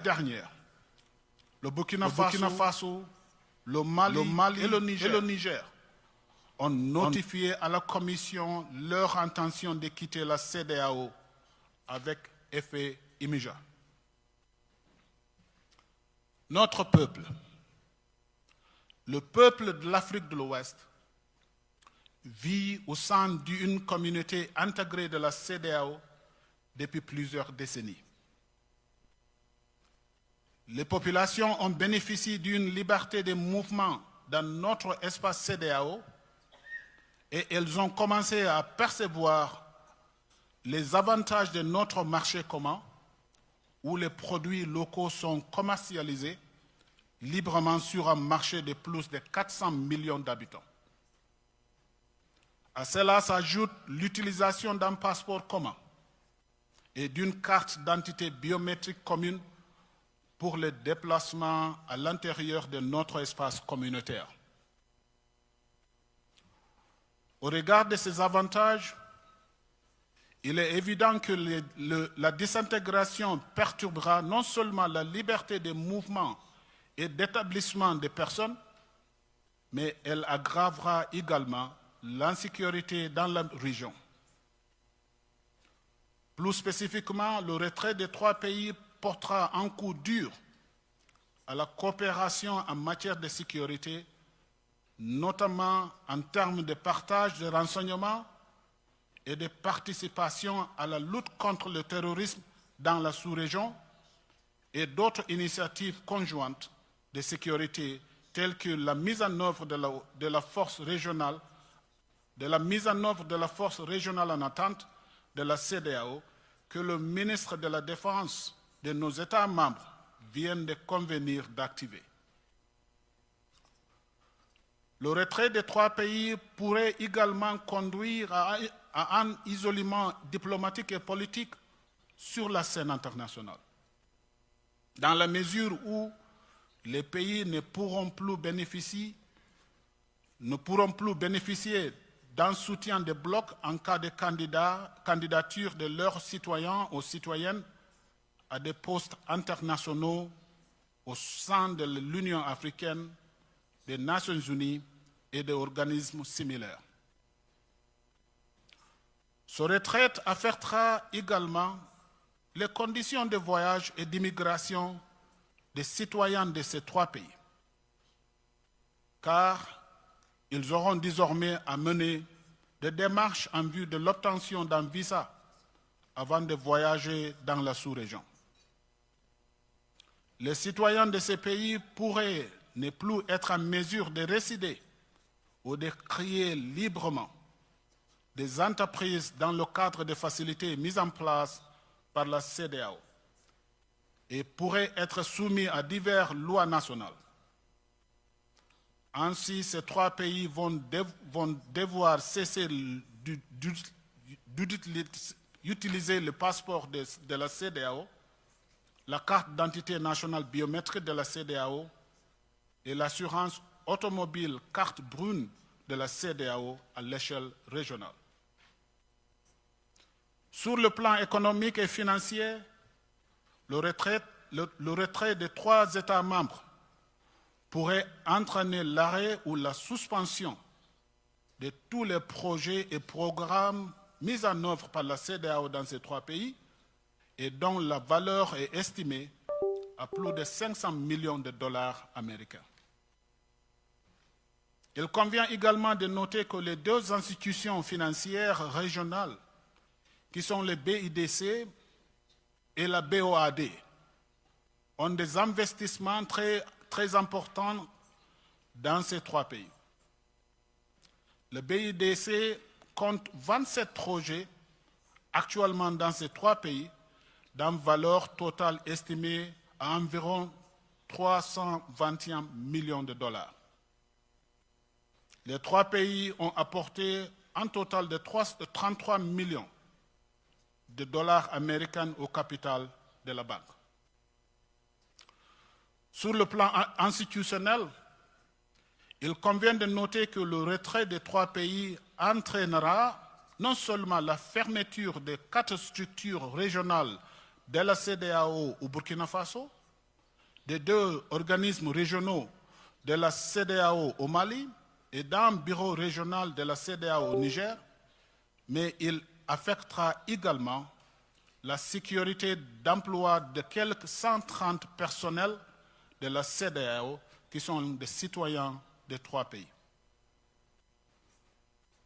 dernière, le Burkina Faso, le Mali et le Niger ont notifié à la Commission leur intention de quitter la CEDEAO avec effet immédiat. Notre peuple, le peuple de l'Afrique de l'Ouest, vit au sein d'une communauté intégrée de la CEDEAO depuis plusieurs décennies. Les populations ont bénéficié d'une liberté de mouvement dans notre espace CEDEAO et elles ont commencé à percevoir les avantages de notre marché commun où les produits locaux sont commercialisés librement sur un marché de plus de 400 millions d'habitants. À cela s'ajoute l'utilisation d'un passeport commun et d'une carte d'identité biométrique commune pour les déplacements à l'intérieur de notre espace communautaire. Au regard de ces avantages, il est évident que la désintégration perturbera non seulement la liberté de mouvement et d'établissement des personnes, mais elle aggravera également l'insécurité dans la région. Plus spécifiquement, le retrait des trois pays portera un coup dur à la coopération en matière de sécurité, notamment en termes de partage de renseignements et de participation à la lutte contre le terrorisme dans la sous-région et d'autres initiatives conjointes de sécurité telles que la mise en œuvre de la force régionale en attente de la CEDEAO que le ministre de la Défense de nos États membres viennent de convenir d'activer. Le retrait des trois pays pourrait également conduire à un isolement diplomatique et politique sur la scène internationale, dans la mesure où les pays ne pourront plus bénéficier d'un soutien de bloc en cas de candidature de leurs citoyens ou citoyennes à des postes internationaux au sein de l'Union africaine, des Nations unies et des organismes similaires. Ce retrait affectera également les conditions de voyage et d'immigration des citoyens de ces trois pays, car ils auront désormais à mener des démarches en vue de l'obtention d'un visa avant de voyager dans la sous-région. Les citoyens de ces pays pourraient ne plus être en mesure de résider ou de créer librement des entreprises dans le cadre des facilités mises en place par la CEDEAO et pourraient être soumis à diverses lois nationales. Ainsi, ces trois pays vont devoir cesser d'utiliser le passeport de la CEDEAO, la carte d'identité nationale biométrique de la CEDEAO et l'assurance automobile carte brune de la CEDEAO à l'échelle régionale. Sur le plan économique et financier, le retrait des trois États membres pourrait entraîner l'arrêt ou la suspension de tous les projets et programmes mis en œuvre par la CEDEAO dans ces trois pays et dont la valeur est estimée à plus de 500 millions de dollars américains. Il convient également de noter que les deux institutions financières régionales, qui sont le BIDC et la BOAD, ont des investissements très importants dans ces trois pays. Le BIDC compte 27 projets actuellement dans ces trois pays, d'une valeur totale estimée à environ 321 millions de dollars. Les trois pays ont apporté un total de 33 millions de dollars américains au capital de la banque. Sur le plan institutionnel, il convient de noter que le retrait des trois pays entraînera non seulement la fermeture de 4 structures régionales de la CEDEAO au Burkina Faso, des 2 organismes régionaux de la CEDEAO au Mali et d'un bureau régional de la CEDEAO au Niger, mais il affectera également la sécurité d'emploi de quelques 130 personnels de la CEDEAO qui sont des citoyens des 3 pays.